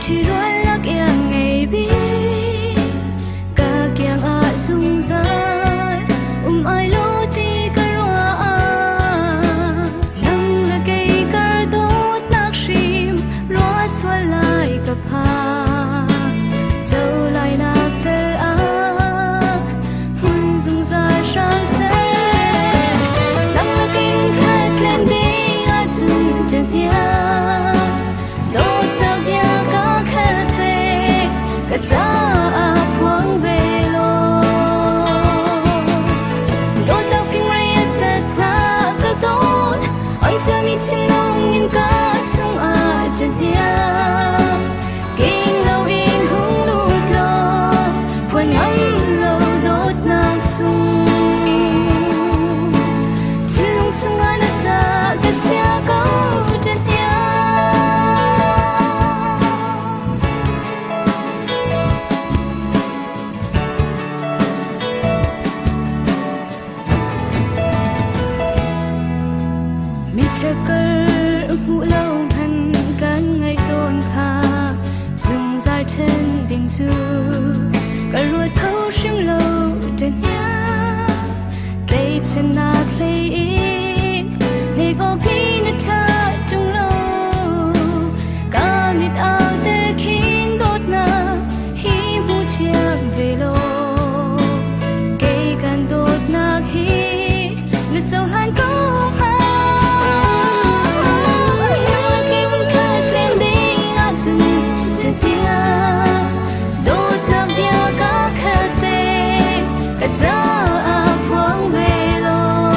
chỉ đôi lắc em ngày bi cả kiang a dung dài ai lo ti cả roa nang là cây cờ đốt nát sim roa xóa lại cả pa dâu lại nát tê a hun dung dài sáng sẽ nang là cây rừng khát lên đi a dung chân hiền đốt tạc bia cá khát tê cả cha quang về lo đốt tạc phim ray chặt ra cả đốt anh cha mi chín nông nhìn cá sông a chân hiền kinh lâu in hung lụt lo quên ngắm lâu đốt nang sung chỉ lung sung anh đã ra cả cha câu chân hiền Chakar hu lâu hân kan ngày tôn kha dùng dài trên đình du cả ruột thâu sim lâu trên nhà cây trên nát lấy in ngày có khi nó cha trong lâu cả mít áo tê khiến đốt na hi mu chiang về lô cây can đốt na hi lệ dầu han câu cha quang về lo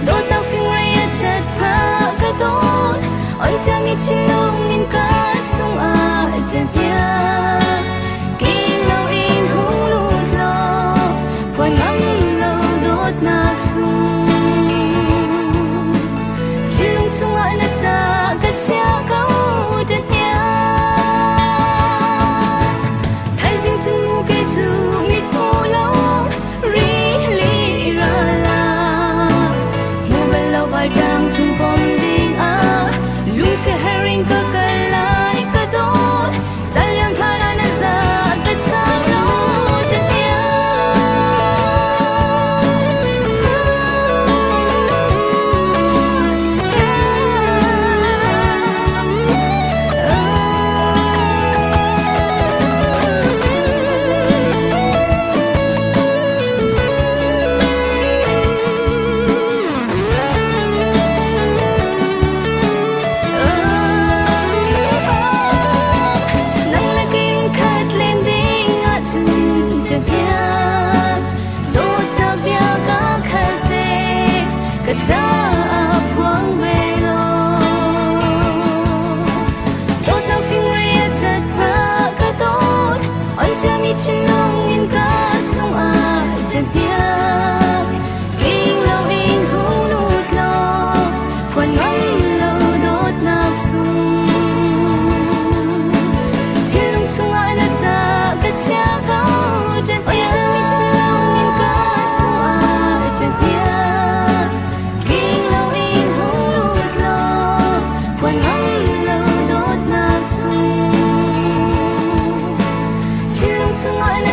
đốt tao phim ray chặt ra cả đốt anh cha mi chín nông nhìn cá sông a chân hiền kinh lâu in hung lụt lo quên ngắm lâu đốt nát sung chỉ lung sung ai nát ra cả cha câu chân hiền thay riêng chân mu cây chu trang chung bom ding a lung se herring ka kalai ka dot talian phara na za ka sa lo chatia cha quang về lo đốt tao phim ray chặt ra cả đốt anh cha mi chín nông nhìn cá sông a chân hiền kinh lâu in hung lụt lo quên ngắm lâu đốt nát sung chỉ lung tung ai đã ra cả cha câu chân hiền cha mi chín nông nhìn cá sông a chân hiền ngỡ